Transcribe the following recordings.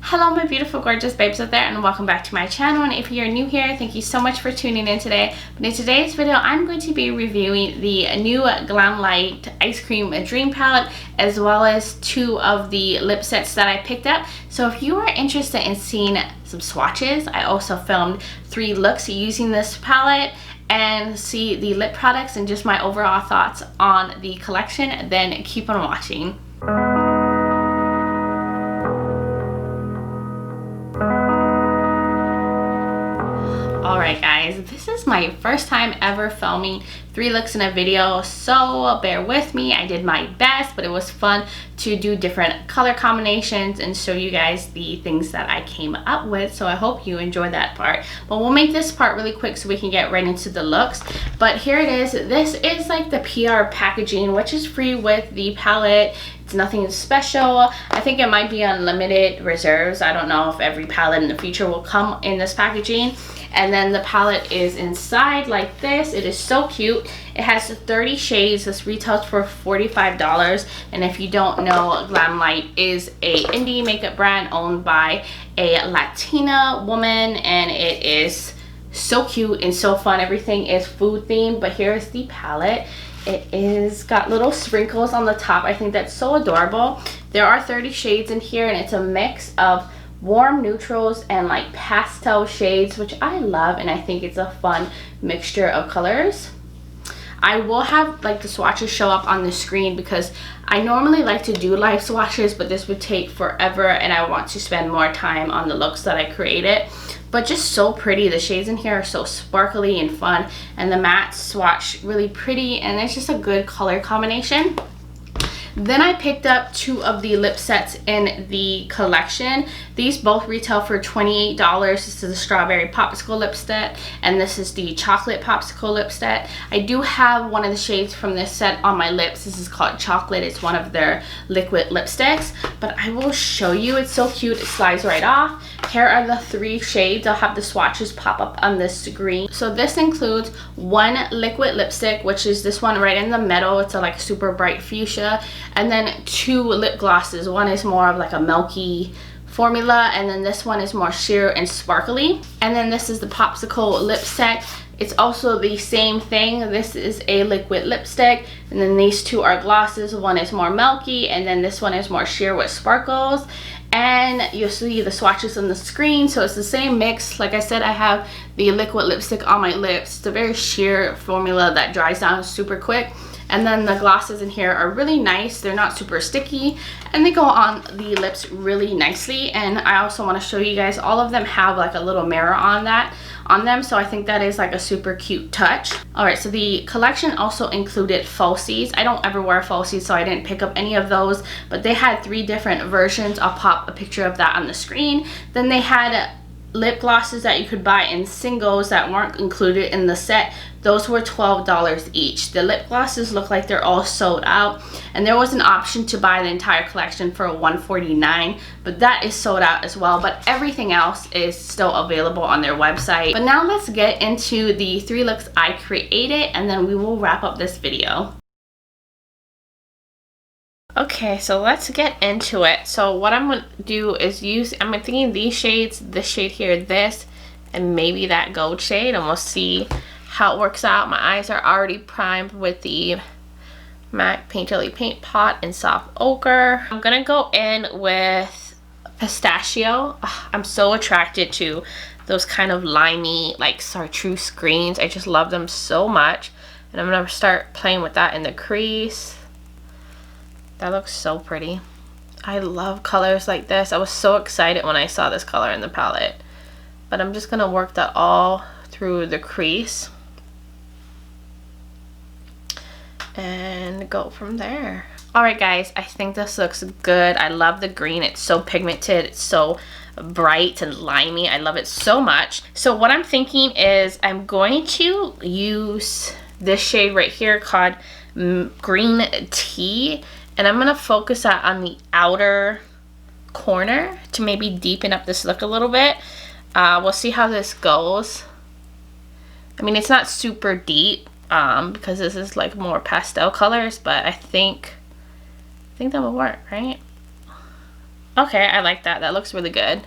Hello my beautiful gorgeous babes out there, and welcome back to my channel. And if you're new here, thank you so much for tuning in today. But in today's video, I'm going to be reviewing the new Glamlite Ice Cream Dream Palette, as well as two of the lip sets that I picked up. So if you are interested in seeing some swatches, I also filmed 3 looks using this palette, and see the lip products and just my overall thoughts on the collection, then keep on watching. Alright guys, this is my first time ever filming 3 looks in a video, so bear with me. I did my best, but it was fun to do different color combinations and show you guys the things that I came up with, so I hope you enjoy that part. But we'll make this part really quick so we can get right into the looks. But here it is. This is like the PR packaging, which is free with the palette. It's nothing special. I think it might be unlimited reserves. I don't know if every palette in the future will come in this packaging. And then the palette is inside like this. It is so cute. It has 30 shades. This retails for $45. And if you don't know, Glamlite is a indie makeup brand owned by a Latina woman, and it is so cute and so fun. Everything is food themed. But here's the palette. It is got little sprinkles on the top. I think that's so adorable. There are 30 shades in here, and it's a mix of warm neutrals and like pastel shades, which I love, and I think it's a fun mixture of colors. I will have like the swatches show up on the screen because I normally like to do live swatches, but this would take forever and I want to spend more time on the looks that I created. But just so pretty. The shades in here are so sparkly and fun, and the matte swatch really pretty, and it's just a good color combination. Then I picked up 2 of the lip sets in the collection. These both retail for $28. This is the strawberry popsicle lipstick, and this is the chocolate popsicle lipstick. I do have one of the shades from this set on my lips. This is called chocolate. It's one of their liquid lipsticks, but I will show you. It's so cute. It slides right off. Here are the 3 shades. I'll have the swatches pop up on the screen. So this includes 1 liquid lipstick, which is this one right in the middle. It's a like super bright fuchsia. And then 2 lip glosses. One is more of like a milky formula, and then this one is more sheer and sparkly. And then this is the popsicle lipstick. It's also the same thing. This is a liquid lipstick, and then these 2 are glosses. One is more milky, and then this one is more sheer with sparkles. And you'll see the swatches on the screen. So it's the same mix. Like I said, I have the liquid lipstick on my lips. It's a very sheer formula that dries down super quick. And then the glosses in here are really nice. They're not super sticky, and they go on the lips really nicely. And I also want to show you guys, all of them have like a little mirror on them, so I think that is like a super cute touch. Alright, so the collection also included falsies. I don't ever wear falsies, so I didn't pick up any of those, but they had 3 different versions. I'll pop a picture of that on the screen. Then they had lip glosses that you could buy in singles that weren't included in the set. Those were $12 each. The lip glosses look like they're all sold out, and there was an option to buy the entire collection for $149, but that is sold out as well. But everything else is still available on their website. But now let's get into the 3 looks I created, and then we will wrap up this video. Okay, so let's get into it. So what I'm gonna do is I'm thinking these shades, this shade here, this, and maybe that gold shade, and we'll see how it works out. My eyes are already primed with the MAC Painterly Paint Pot in soft ochre. I'm gonna go in with Pistachio. I'm so attracted to those kind of limey, like chartreuse greens. I just love them so much, and I'm gonna start playing with that in the crease. That looks so pretty. I love colors like this. I was so excited when I saw this color in the palette. But I'm just gonna work that all through the crease and go from there. Alright guys, I think this looks good. I love the green. It's so pigmented. It's so bright and limey. I love it so much. So what I'm thinking is I'm going to use this shade right here called Green Tea. And I'm going to focus that on the outer corner to maybe deepen up this look a little bit. We'll see how this goes. I mean, it's not super deep because this is like more pastel colors, but I think that will work, right? Okay, I like that. That looks really good.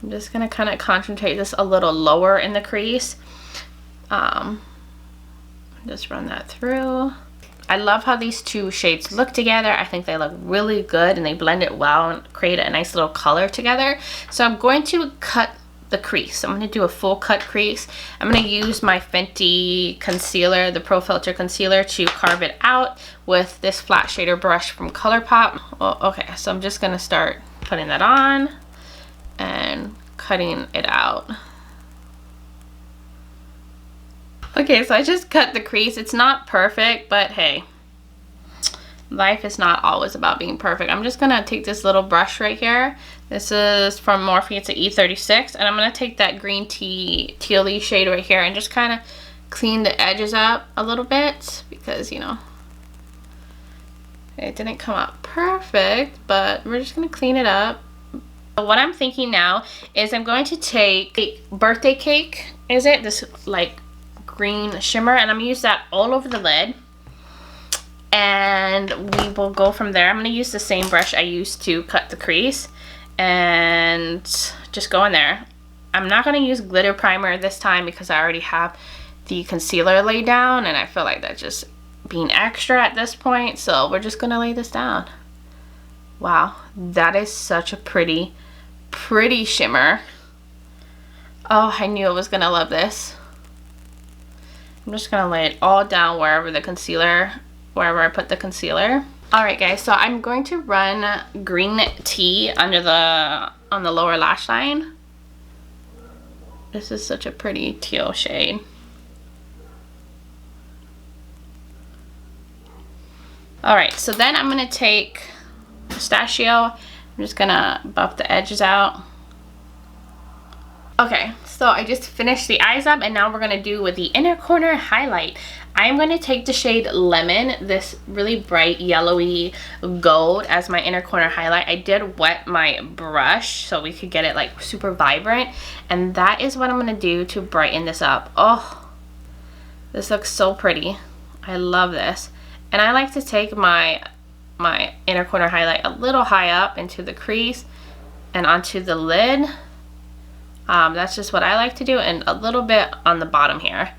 I'm just gonna kind of concentrate this a little lower in the crease. Just run that through. I love how these two shades look together. I think they look really good and they blend it well and create a nice little color together. So I'm going to cut the crease. I'm going to do a full cut crease. I'm going to use my Fenty concealer, the Pro Filter concealer, to carve it out with this flat shader brush from Colourpop. Oh, okay, so I'm just going to start putting that on and cutting it out. Okay, so I just cut the crease. It's not perfect, but hey, life is not always about being perfect. I'm just gonna take this little brush right here. This is from Morphe. It's an E36, and I'm gonna take that green tea tealy shade right here and just kind of clean the edges up a little bit, because you know it didn't come out perfect, but we're just gonna clean it up. So what I'm thinking now is I'm going to take a birthday cake, is it? This like green shimmer, and I'm gonna use that all over the lid, and we will go from there. I'm gonna use the same brush I used to cut the crease and just go in there. I'm not gonna use glitter primer this time because I already have the concealer laid down, and I feel like that's just being extra at this point, so we're just gonna lay this down. Wow, that is such a pretty shimmer. Oh, I knew I was gonna love this. I'm just gonna lay it all down wherever I put the concealer. Alright guys, so I'm going to run green tea on the lower lash line. This is such a pretty teal shade. Alright, so then I'm gonna take Pistachio. I'm just gonna buff the edges out. Okay, so I just finished the eyes up, and now we're gonna do with the inner corner highlight. I'm gonna take the shade Lemon, this really bright yellowy gold, as my inner corner highlight. I did wet my brush so we could get it like super vibrant, and that is what I'm gonna do to brighten this up. Oh, this looks so pretty. I love this. And I like to take my inner corner highlight a little high up into the crease and onto the lid. That's just what I like to do, and a little bit on the bottom here.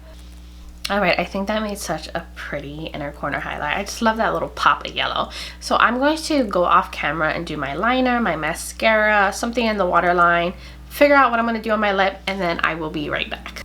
Alright, I think that made such a pretty inner corner highlight. I just love that little pop of yellow. So I'm going to go off camera and do my liner, my mascara, something in the waterline, figure out what I'm going to do on my lip, and then I will be right back.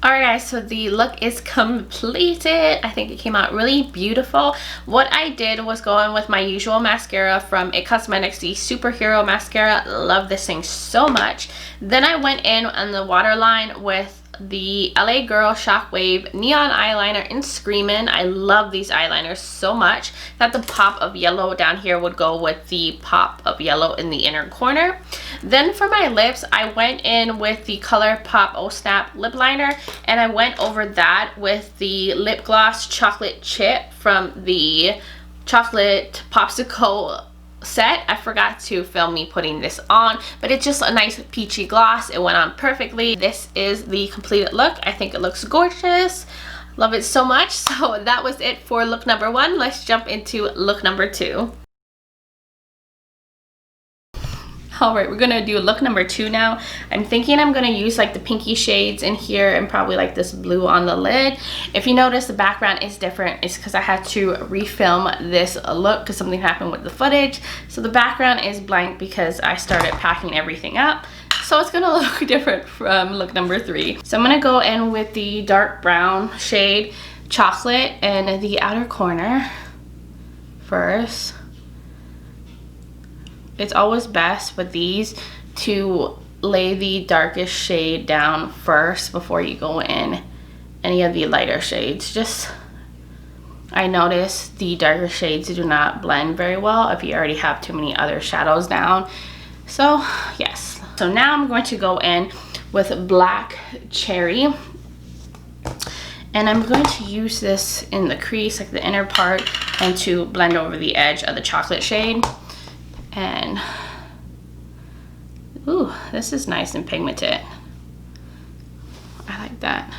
Alright guys, so the look is completed. I think it came out really beautiful. What I did was go in with my usual mascara from IT Cosmetics, the Superhero Mascara. Love this thing so much. Then I went in on the waterline with the LA Girl Shockwave Neon Eyeliner in Screamin'. I love these eyeliners so much that the pop of yellow down here would go with the pop of yellow in the inner corner. Then for my lips, I went in with the Colourpop Oh Snap lip liner, and I went over that with the lip gloss Chocolate Chip from the Chocolate Popsicle set. I forgot to film me putting this on, but it's just a nice peachy gloss. It went on perfectly. This is the completed look. I think it looks gorgeous. Love it so much. So that was it for look number 1. Let's jump into look number 2. Alright, we're gonna do look number 2 now. I'm thinking I'm gonna use like the pinky shades in here and probably like this blue on the lid. If you notice the background is different, it's because I had to refilm this look because something happened with the footage. So the background is blank because I started packing everything up. So it's gonna look different from look number 3. So I'm gonna go in with the dark brown shade Chocolate in the outer corner first. It's always best with these to lay the darkest shade down first before you go in any of the lighter shades. Just, I noticed the darker shades do not blend very well if you already have too many other shadows down. So yes. So now I'm going to go in with Black Cherry. And I'm going to use this in the crease, like the inner part, and to blend over the edge of the chocolate shade. And ooh, this is nice and pigmented. I like that.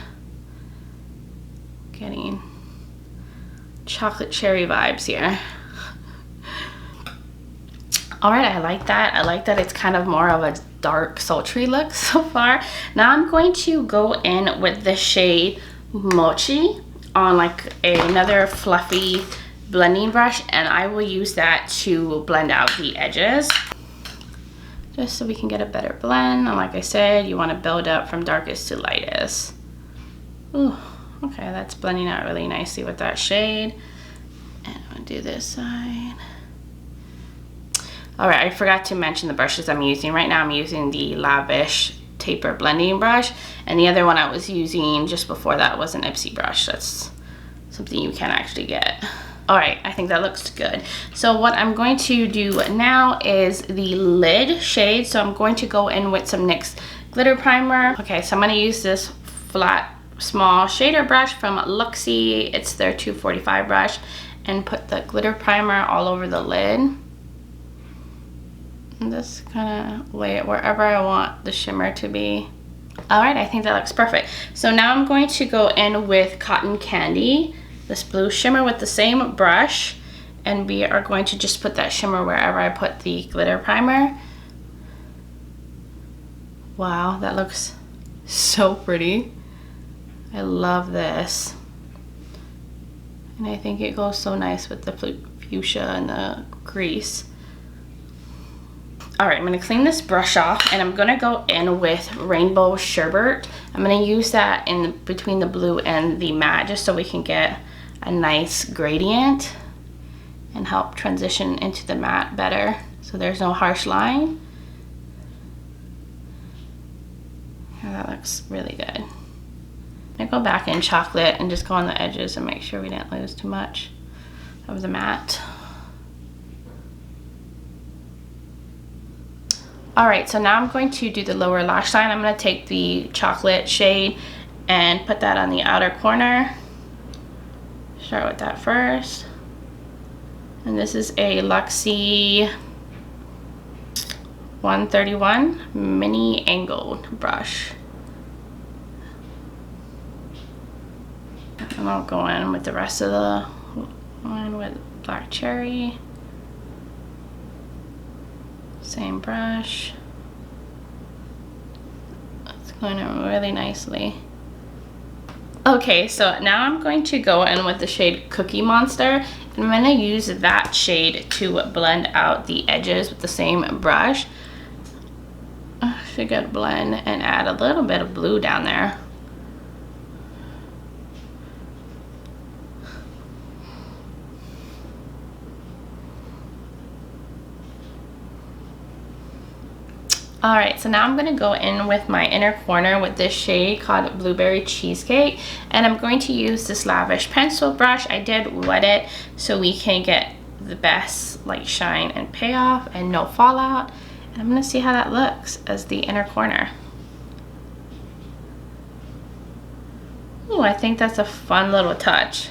Getting chocolate cherry vibes here. All right, I like that. I like that it's kind of more of a dark, sultry look so far. Now I'm going to go in with the shade Mochi on like another fluffy blending brush, and I will use that to blend out the edges, just so we can get a better blend. And like I said, you want to build up from darkest to lightest. Ooh, okay, that's blending out really nicely with that shade. And I'm gonna do this side. All right, I forgot to mention the brushes I'm using. Right now I'm using the Lavish Taper Blending Brush, and the other one I was using just before that was an Ipsy brush. That's something you can actually get. All right, I think that looks good. So what I'm going to do now is the lid shade. So I'm going to go in with some NYX glitter primer. Okay, so I'm gonna use this flat, small shader brush from Luxie. It's their 245 brush, and put the glitter primer all over the lid. And just kind of lay it wherever I want the shimmer to be. All right, I think that looks perfect. So now I'm going to go in with Cotton Candy, this blue shimmer with the same brush, and we are going to just put that shimmer wherever I put the glitter primer. Wow, that looks so pretty. I love this. And I think it goes so nice with the fuchsia and the crease. All right, I'm gonna clean this brush off, and I'm gonna go in with Rainbow Sherbet. I'm gonna use that in between the blue and the matte, just so we can get a nice gradient and help transition into the matte better, so there's no harsh line. And that looks really good. I'm gonna go back in chocolate and just go on the edges and make sure we didn't lose too much of the matte. All right, so now I'm going to do the lower lash line. I'm gonna take the chocolate shade and put that on the outer corner. Start with that first. And this is a Luxie 131 mini angled brush. And I'll go in with the rest of the line with black cherry. Same brush. It's going in really nicely. Okay, so now I'm going to go in with the shade Cookie Monster, and I'm going to use that shade to blend out the edges with the same brush. Should get blend and add a little bit of blue down there. All right, so now I'm gonna go in with my inner corner with this shade called Blueberry Cheesecake, and I'm going to use this Lavish pencil brush. I did wet it so we can get the best like shine and payoff and no fallout. And I'm gonna see how that looks as the inner corner. Ooh, I think that's a fun little touch.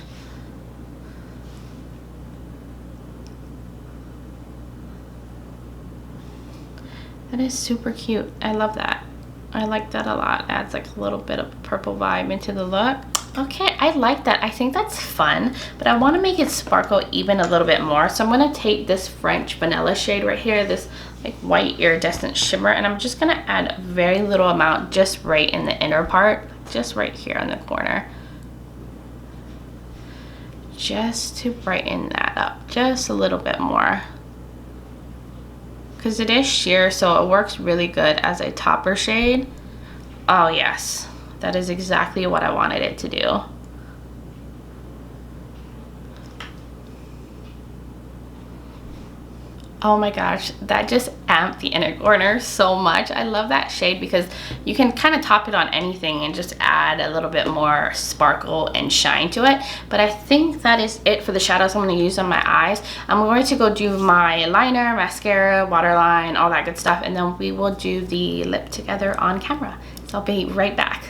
That is super cute. I love that. I like that a lot. Adds like a little bit of purple vibe into the look. Okay, I like that. I think that's fun, but I want to make it sparkle even a little bit more. So I'm going to take this French vanilla shade right here, this like white iridescent shimmer, and I'm just going to add a very little amount just right in the inner part, just right here in the corner. Just to brighten that up just a little bit more. Because it is sheer, so it works really good as a topper shade. Oh yes, that is exactly what I wanted it to do. Oh my gosh, that just amped the inner corner so much. I love that shade because you can kind of top it on anything and just add a little bit more sparkle and shine to it. But I think that is it for the shadows I'm going to use on my eyes. I'm going to go do my liner, mascara, waterline, all that good stuff, and then we will do the lip together on camera. So I'll be right back.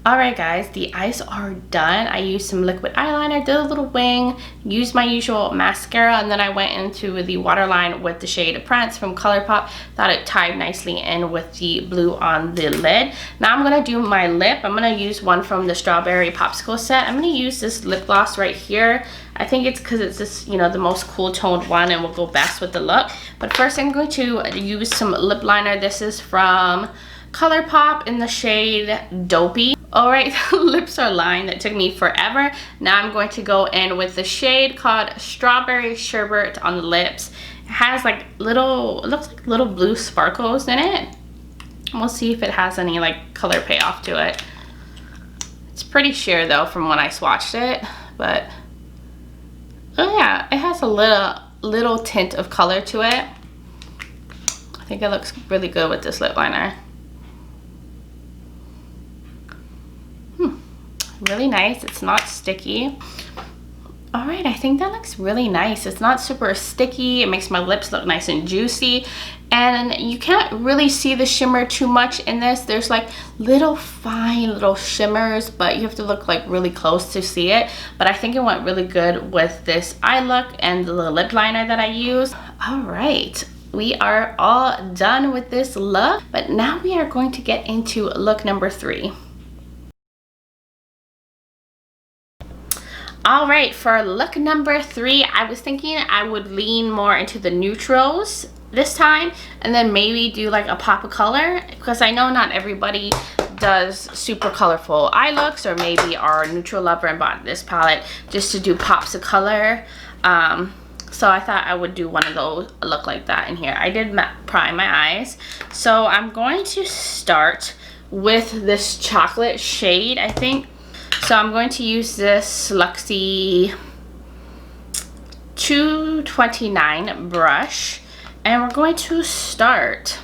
Alright guys, the eyes are done. I used some liquid eyeliner, did a little wing, used my usual mascara, and then I went into the waterline with the shade Prance from Colourpop. Thought it tied nicely in with the blue on the lid. Now I'm going to do my lip. I'm going to use one from the Strawberry Popsicle set. I'm going to use this lip gloss right here. I think it's because it's this, you know, the most cool toned one and will go best with the look. But first I'm going to use some lip liner. This is from Colourpop in the shade Dopey. Alright, the lips are lined. It took me forever. Now I'm going to go in with the shade called Strawberry Sherbet on the lips. It has like little, it looks like little blue sparkles in it. We'll see if it has any like color payoff to it. It's pretty sheer though from when I swatched it, but oh yeah, it has a little tint of color to it. I think it looks really good with this lip liner. Really nice. It's not sticky. All right, I think that looks really nice. It's not super sticky. It makes my lips look nice and juicy, and you can't really see the shimmer too much in this. There's like little fine little shimmers, but you have to look like really close to see it. But I think it went really good with this eye look and the lip liner that I used. All right, we are all done with this look, but now we are going to get into look number 3. All right, for look number 3, I was thinking I would lean more into the neutrals this time and then maybe do like a pop of color, because I know not everybody does super colorful eye looks, or maybe are a neutral lover and bought this palette just to do pops of color. So I thought I would do one of those, a look like that in here. I did prime my eyes. So I'm going to start with this chocolate shade, I think. So I'm going to use this Luxie 229 brush, and we're going to start.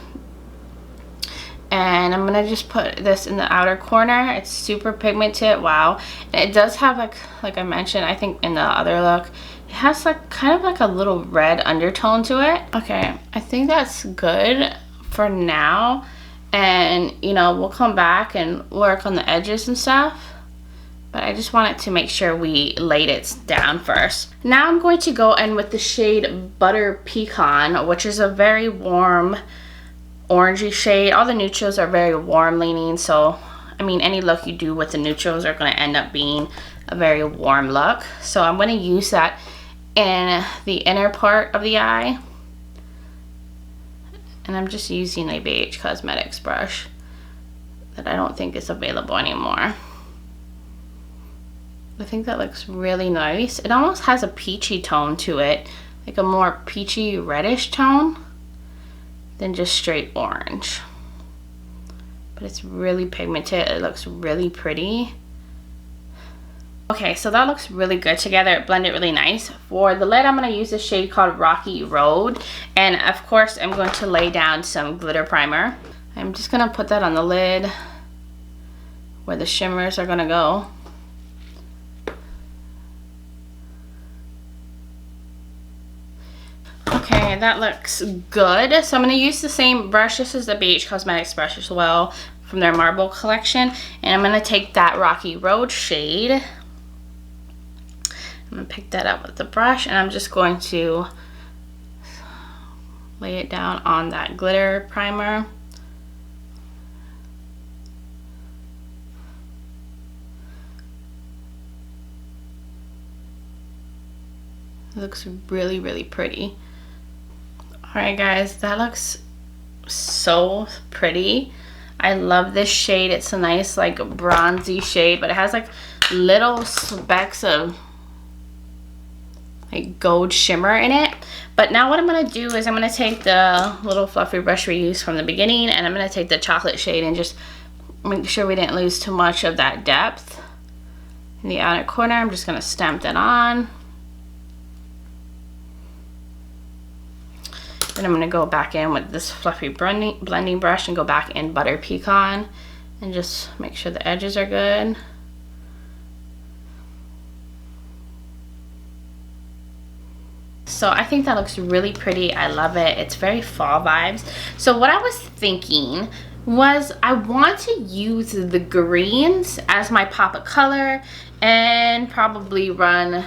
And I'm gonna just put this in the outer corner. It's super pigmented, wow. And it does have like I mentioned, I think in the other look, it has like kind of like a little red undertone to it. Okay, I think that's good for now. And you know, we'll come back and work on the edges and stuff. But I just wanted to make sure we laid it down first. Now I'm going to go in with the shade Butter Pecan, which is a very warm orangey shade. All the neutrals are very warm leaning, so I mean any look you do with the neutrals are going to end up being a very warm look. So I'm going to use that in the inner part of the eye. And I'm just using a BH Cosmetics brush that I don't think is available anymore. I think that looks really nice. It almost has a peachy tone to it, like a more peachy reddish tone than just straight orange. But it's really pigmented. It looks really pretty. Okay, so that looks really good together. It blended really nice. For the lid, I'm going to use a shade called Rocky Road. And of course, I'm going to lay down some glitter primer. I'm just going to put that on the lid where the shimmers are going to go. Okay, that looks good. So I'm going to use the same brush. This is the BH Cosmetics brush as well from their Marble collection. And I'm going to take that Rocky Road shade. I'm going to pick that up with the brush, and I'm just going to lay it down on that glitter primer. It looks really, really pretty. Alright guys, that looks so pretty. I love this shade. It's a nice like bronzy shade, but it has like little specks of like gold shimmer in it. But now what I'm going to do is I'm going to take the little fluffy brush we used from the beginning, and I'm going to take the chocolate shade and just make sure we didn't lose too much of that depth in the outer corner. I'm just going to stamp that on. Then I'm going to go back in with this fluffy blending brush and go back in Butter Pecan and just make sure the edges are good. So I think that looks really pretty. I love it. It's very fall vibes. So what I was thinking was I want to use the greens as my pop of color and probably run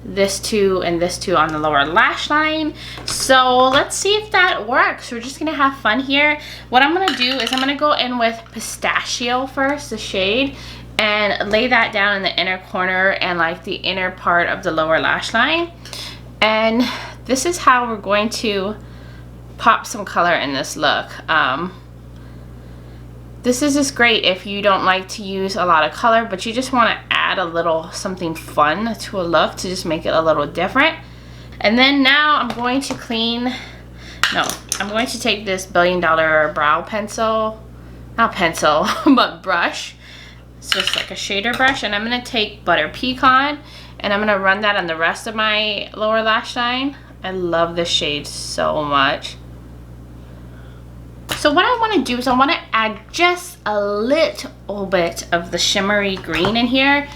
this two and this two on the lower lash line. So let's see if that works. We're just gonna have fun here. What I'm gonna do is I'm gonna go in with Pistachio first, the shade, and lay that down in the inner corner and like the inner part of the lower lash line. And this is how we're going to pop some color in this look. This is just great if you don't like to use a lot of color, but you just want to add a little something fun to a look to just make it a little different. And then now I'm going to I'm going to take this $1 Billion brow pencil, not pencil, but brush. It's just like a shader brush, and I'm going to take Butter Pecan, and I'm going to run that on the rest of my lower lash line. I love this shade so much. So what I want to do is I want to add just a little bit of the shimmery green in here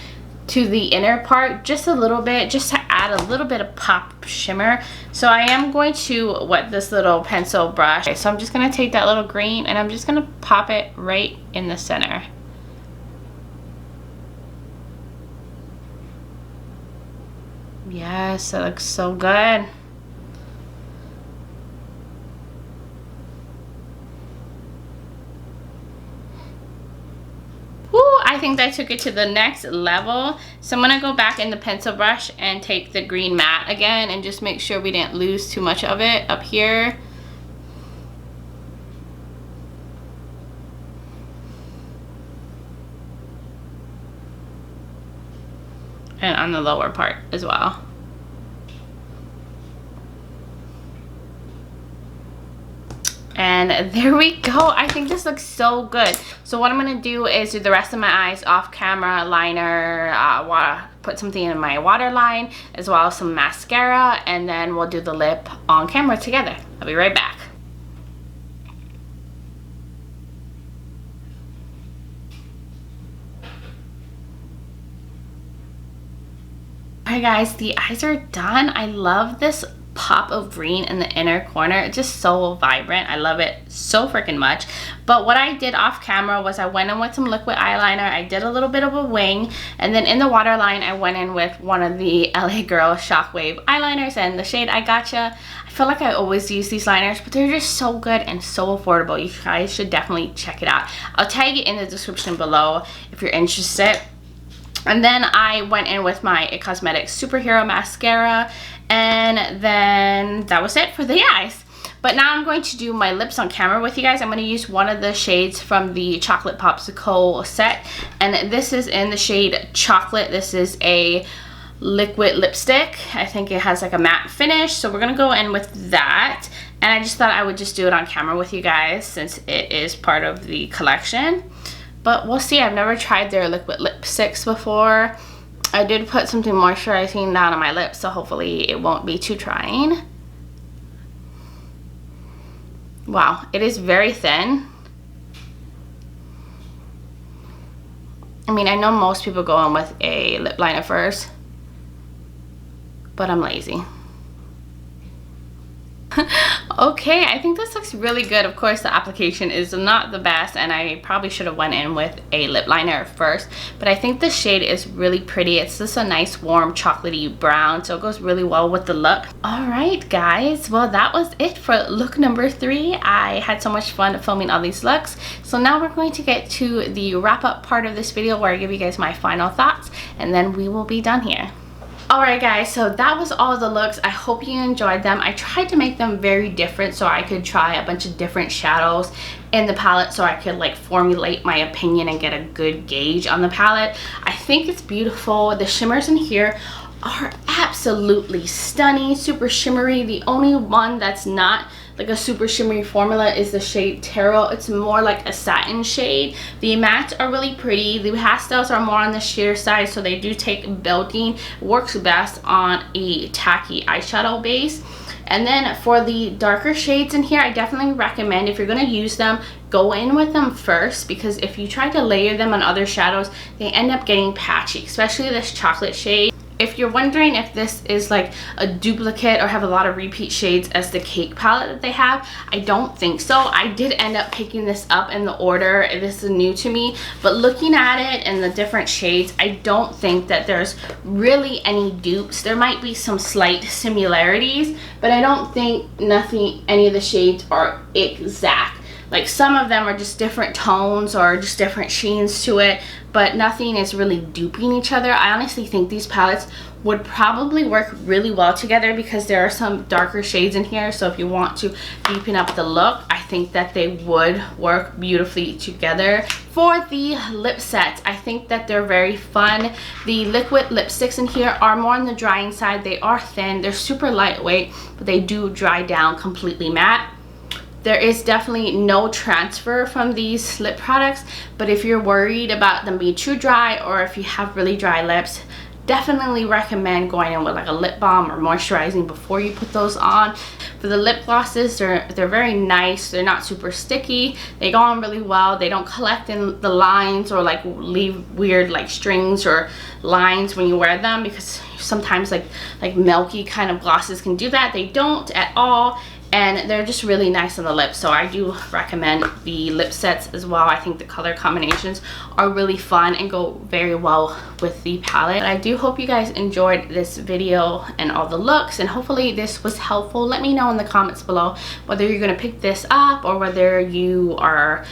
to the inner part, just a little bit, just to add a little bit of pop shimmer. So I am going to wet this little pencil brush. Okay, so I'm just going to take that little green and I'm just going to pop it right in the center. Yes, that looks so good. I think that took it to the next level. So I'm gonna go back in the pencil brush and take the green matte again and just make sure we didn't lose too much of it up here. And on the lower part as well. And there we go. I think this looks so good. So what I'm gonna do is do the rest of my eyes off camera, liner, put something in my waterline, as well as some mascara, and then we'll do the lip on camera together. I'll be right back. Alright guys, the eyes are done. I love this pop of green in the inner corner. It's just so vibrant. I love it so freaking much. But what I did off camera was I went in with some liquid eyeliner. I did a little bit of a wing, and then in the waterline I went in with one of the LA Girl Shockwave eyeliners and the shade I Gotcha. I feel like I always use these liners, but they're just so good and so affordable. You guys should definitely check it out. I'll tag it in the description below if you're interested. And then I went in with my IT Cosmetics Superhero Mascara, and then that was it for the eyes. But now I'm going to do my lips on camera with you guys. I'm going to use one of the shades from the Chocolate Popsicle set, and this is in the shade Chocolate. This is a liquid lipstick. I think it has like a matte finish, so we're going to go in with that. And I just thought I would just do it on camera with you guys since it is part of the collection. But we'll see. I've never tried their liquid lipsticks before. I did put something moisturizing down on my lips, so hopefully it won't be too trying. Wow, it is very thin. I mean, I know most people go in with a lip liner first, but I'm lazy. Okay, I think this looks really good. Of course, the application is not the best, and I probably should have went in with a lip liner first, but I think the shade is really pretty. It's just a nice warm chocolatey brown, so it goes really well with the look. All right, guys, well, that was it for look number 3. I had so much fun filming all these looks. So now we're going to get to the wrap up part of this video where I give you guys my final thoughts, and then we will be done here. Alright guys, so that was all the looks. I hope you enjoyed them. I tried to make them very different so I could try a bunch of different shadows in the palette so I could like formulate my opinion and get a good gauge on the palette. I think it's beautiful. The shimmers in here are absolutely stunning, super shimmery. The only one that's not like a super shimmery formula is the shade Tarot. It's more like a satin shade. The mattes are really pretty. The pastels are more on the sheer side, so they do take building. Works best on a tacky eyeshadow base. And then for the darker shades in here, I definitely recommend, if you're going to use them, go in with them first, because if you try to layer them on other shadows, they end up getting patchy, especially this chocolate shade. If you're wondering if this is like a duplicate or have a lot of repeat shades as the cake palette that they have, I don't think so. I did end up picking this up in the order. This is new to me, but looking at it and the different shades, I don't think that there's really any dupes. There might be some slight similarities, but I don't think any of the shades are exact. Like some of them are just different tones or just different sheens to it, but nothing is really duping each other. I honestly think these palettes would probably work really well together because there are some darker shades in here. So if you want to deepen up the look, I think that they would work beautifully together. For the lip sets, I think that they're very fun. The liquid lipsticks in here are more on the drying side. They are thin, they're super lightweight, but they do dry down completely matte. There is definitely no transfer from these lip products, but if you're worried about them being too dry or if you have really dry lips, definitely recommend going in with like a lip balm or moisturizing before you put those on. For the lip glosses, they're very nice. They're not super sticky. They go on really well. They don't collect in the lines or like leave weird like strings or lines when you wear them, because sometimes like milky kind of glosses can do that. They don't at all. And they're just really nice on the lips, so I do recommend the lip sets as well. I think the color combinations are really fun and go very well with the palette. But I do hope you guys enjoyed this video and all the looks, and hopefully this was helpful. Let me know in the comments below whether you're gonna pick this up or whether you are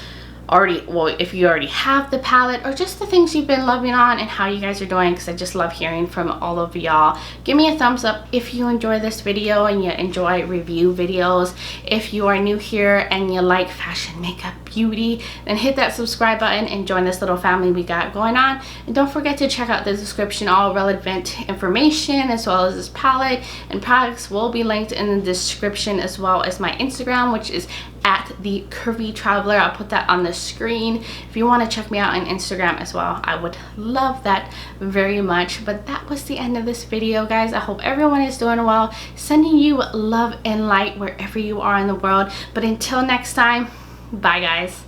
if you already have the palette, or just the things you've been loving on and how you guys are doing, because I just love hearing from all of y'all. Give me a thumbs up if you enjoy this video and you enjoy review videos. If you are new here and you like fashion, makeup, beauty, then hit that subscribe button and join this little family we got going on. And don't forget to check out the description. All relevant information as well as this palette and products will be linked in the description, as well as my Instagram, which is at the Curvy Traveler. I'll put that on the screen if you want to check me out on Instagram as well. I would love that very much. But that was the end of this video, guys. I hope everyone is doing well. Sending you love and light wherever you are in the world. But until next time, bye guys.